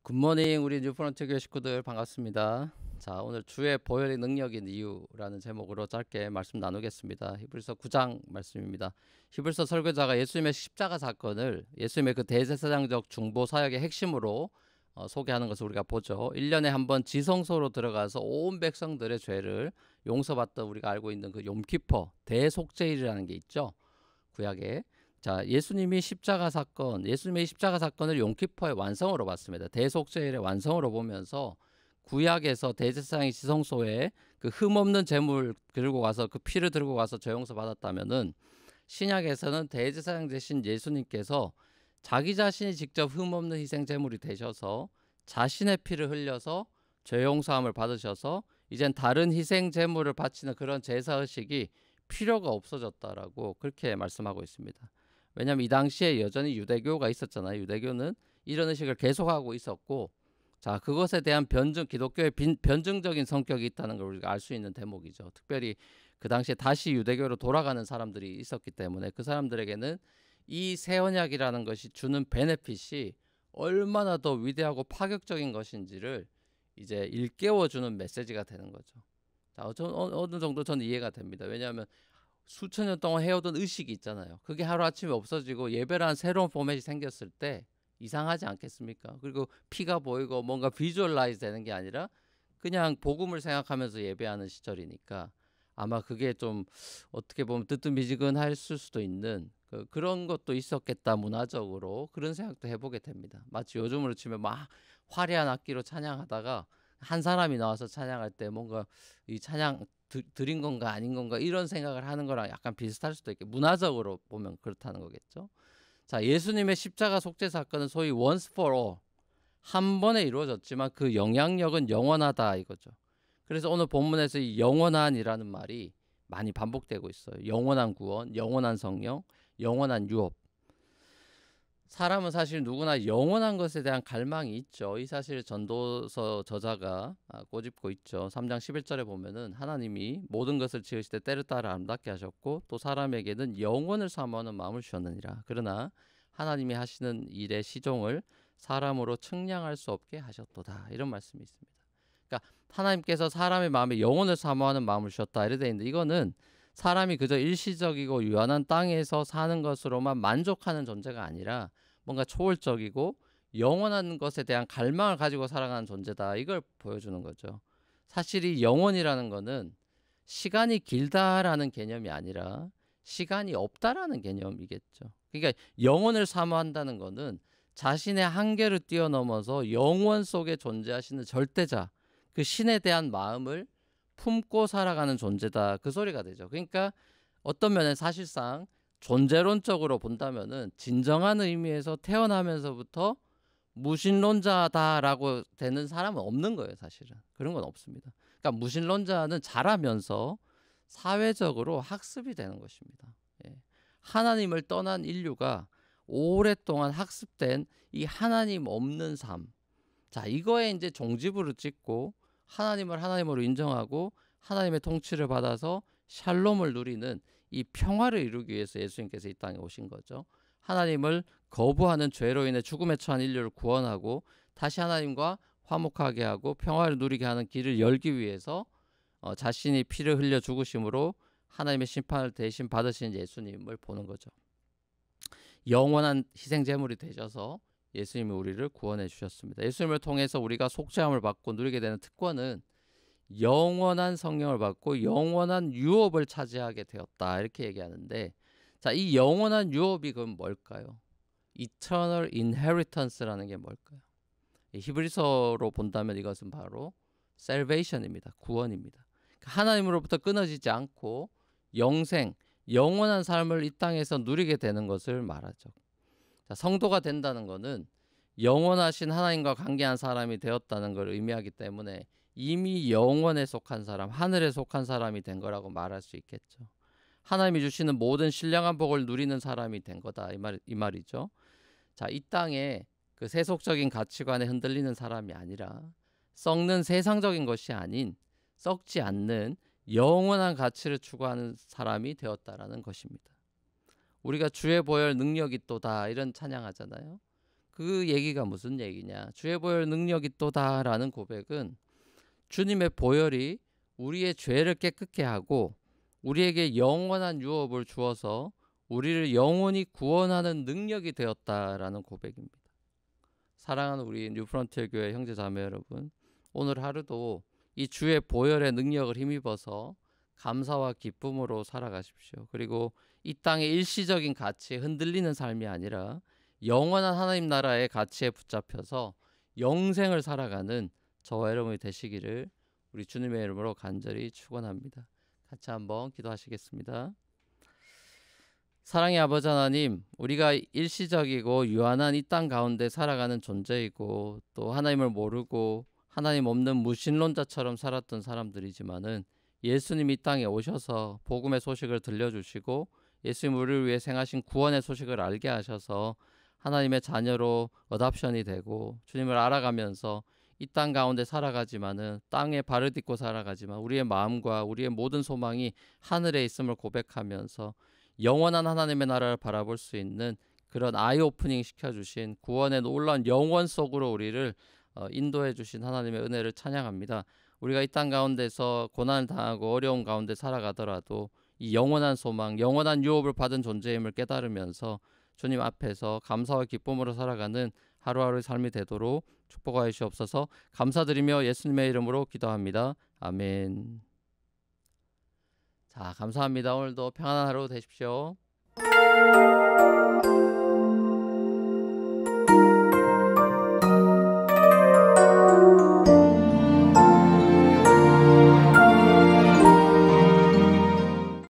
굿모닝 우리 뉴프런트 교회 식구들 반갑습니다. 자, 오늘 주의 보혈의 능력인 이유라는 제목으로 짧게 말씀 나누겠습니다. 히브리서 9장 말씀입니다. 히브리서 설교자가 예수님의 십자가 사건을 예수님의 그 대제사장적 중보 사역의 핵심으로 소개하는 것을 우리가 보죠. 1년에 한 번 지성소로 들어가서 온 백성들의 죄를 용서받던 우리가 알고 있는 그 욤키퍼 대속죄일이라는 게 있죠. 구약에. 자, 예수님의 십자가 사건을 욤키퍼의 완성으로 봤습니다. 대속죄일의 완성으로 보면서 구약에서 대제사장이 지성소에 그 흠없는 제물 들고 가서 그 피를 들고 가서 죄 용서 받았다면은 신약에서는 대제사장 되신 예수님께서 자기 자신이 직접 흠없는 희생 제물이 되셔서 자신의 피를 흘려서 죄 용서함을 받으셔서 이젠 다른 희생 제물을 바치는 그런 제사 의식이 필요가 없어졌다라고 그렇게 말씀하고 있습니다. 왜냐하면 이 당시에 여전히 유대교가 있었잖아요. 유대교는 이런 의식을 계속하고 있었고, 자, 그것에 대한 기독교의 변증적인 성격이 있다는 걸 우리가 알 수 있는 대목이죠. 특별히 그 당시에 다시 유대교로 돌아가는 사람들이 있었기 때문에 그 사람들에게는 이 새 언약이라는 것이 주는 베네핏이 얼마나 더 위대하고 파격적인 것인지를 이제 일깨워주는 메시지가 되는 거죠. 자, 어느 정도 저는 이해가 됩니다. 왜냐하면 수천 년 동안 해오던 의식이 있잖아요. 그게 하루아침에 없어지고 예배라는 새로운 포맷이 생겼을 때 이상하지 않겠습니까? 그리고 피가 보이고 뭔가 비주얼라이즈 되는 게 아니라 그냥 복음을 생각하면서 예배하는 시절이니까 아마 그게 좀 어떻게 보면 뜨뜻미지근할 수도 있는 그런 것도 있었겠다. 문화적으로 그런 생각도 해보게 됩니다. 마치 요즘으로 치면 막 화려한 악기로 찬양하다가 한 사람이 나와서 찬양할 때 뭔가 이 찬양 드린 건가 아닌 건가 이런 생각을 하는 거랑 약간 비슷할 수도 있게 문화적으로 보면 그렇다는 거겠죠. 자, 예수님의 십자가 속죄 사건은 소위 once for all 한 번에 이루어졌지만 그 영향력은 영원하다 이거죠. 그래서 오늘 본문에서 이 영원한이라는 말이 많이 반복되고 있어요. 영원한 구원, 영원한 성령, 영원한 유업. 사람은 사실 누구나 영원한 것에 대한 갈망이 있죠. 이 사실 전도서 저자가 꼬집고 있죠. 3장 11절에 보면은 하나님이 모든 것을 지으실 때 때를 따라 아름답게 하셨고 또 사람에게는 영원을 사모하는 마음을 주셨느니라. 그러나 하나님이 하시는 일의 시종을 사람으로 측량할 수 없게 하셨도다. 이런 말씀이 있습니다. 그러니까 하나님께서 사람의 마음에 영원을 사모하는 마음을 주셨다. 이래 돼 있는데 이거는 사람이 그저 일시적이고 유한한 땅에서 사는 것으로만 만족하는 존재가 아니라 뭔가 초월적이고 영원한 것에 대한 갈망을 가지고 살아가는 존재다. 이걸 보여주는 거죠. 사실 이 영원이라는 거는 시간이 길다라는 개념이 아니라 시간이 없다라는 개념이겠죠. 그러니까 영원을 사모한다는 거는 자신의 한계를 뛰어넘어서 영원 속에 존재하시는 절대자, 그 신에 대한 마음을 품고 살아가는 존재다. 그 소리가 되죠. 그러니까 어떤 면에 사실상 존재론적으로 본다면은 진정한 의미에서 태어나면서부터 무신론자다라고 되는 사람은 없는 거예요, 사실은. 그런 건 없습니다. 그러니까 무신론자는 자라면서 사회적으로 학습이 되는 것입니다. 예. 하나님을 떠난 인류가 오랫동안 학습된 이 하나님 없는 삶. 자, 이거에 이제 종지부를 찍고 하나님을 하나님으로 인정하고 하나님의 통치를 받아서 샬롬을 누리는 이 평화를 이루기 위해서 예수님께서 이 땅에 오신 거죠. 하나님을 거부하는 죄로 인해 죽음에 처한 인류를 구원하고 다시 하나님과 화목하게 하고 평화를 누리게 하는 길을 열기 위해서 자신이 피를 흘려 죽으심으로 하나님의 심판을 대신 받으신 예수님을 보는 거죠. 영원한 희생 제물이 되셔서 예수님이 우리를 구원해 주셨습니다. 예수님을 통해서 우리가 속죄함을 받고 누리게 되는 특권은 영원한 성령을 받고 영원한 유업을 차지하게 되었다. 이렇게 얘기하는데, 자, 이 영원한 유업이 그럼 뭘까요? Eternal Inheritance라는 게 뭘까요? 히브리서로 본다면 이것은 바로 Salvation입니다. 구원입니다. 하나님으로부터 끊어지지 않고 영생, 영원한 삶을 이 땅에서 누리게 되는 것을 말하죠. 자, 성도가 된다는 것은 영원하신 하나님과 관계한 사람이 되었다는 걸 의미하기 때문에 이미 영원에 속한 사람, 하늘에 속한 사람이 된 거라고 말할 수 있겠죠. 하나님이 주시는 모든 신령한 복을 누리는 사람이 된 거다. 이 말이죠. 자, 이 땅에 그 세속적인 가치관에 흔들리는 사람이 아니라 썩는 세상적인 것이 아닌 썩지 않는 영원한 가치를 추구하는 사람이 되었다라는 것입니다. 우리가 주의 보혈 능력이 또다 이런 찬양하잖아요. 그 얘기가 무슨 얘기냐? 주의 보혈 능력이 또다라는 고백은 주님의 보혈이 우리의 죄를 깨끗게 하고 우리에게 영원한 유업을 주어서 우리를 영원히 구원하는 능력이 되었다라는 고백입니다. 사랑하는 우리 뉴프런티어 교회 형제 자매 여러분, 오늘 하루도 이 주의 보혈의 능력을 힘입어서 감사와 기쁨으로 살아가십시오. 그리고 이 땅의 일시적인 가치에 흔들리는 삶이 아니라 영원한 하나님 나라의 가치에 붙잡혀서 영생을 살아가는 저와 여러분이 되시기를 우리 주님의 이름으로 간절히 축원합니다. 같이 한번 기도하시겠습니다. 사랑의 아버지 하나님, 우리가 일시적이고 유한한 이 땅 가운데 살아가는 존재이고 또 하나님을 모르고 하나님 없는 무신론자처럼 살았던 사람들이지만은 예수님 이 땅에 오셔서 복음의 소식을 들려주시고 예수님 우리를 위해 생하신 구원의 소식을 알게 하셔서 하나님의 자녀로 어답션이 되고 주님을 알아가면서 이 땅 가운데 살아가지만은 땅에 발을 딛고 살아가지만 우리의 마음과 우리의 모든 소망이 하늘에 있음을 고백하면서 영원한 하나님의 나라를 바라볼 수 있는 그런 아이 오프닝 시켜주신 구원의 놀라운 영원 속으로 우리를 인도해 주신 하나님의 은혜를 찬양합니다. 우리가 이 땅 가운데서 고난을 당하고 어려운 가운데 살아가더라도 이 영원한 소망, 영원한 유업을 받은 존재임을 깨달으면서 주님 앞에서 감사와 기쁨으로 살아가는 하루하루의 삶이 되도록 축복하여 주옵소서. 감사드리며 예수님의 이름으로 기도합니다. 아멘. 자, 감사합니다. 오늘도 평안한 하루 되십시오.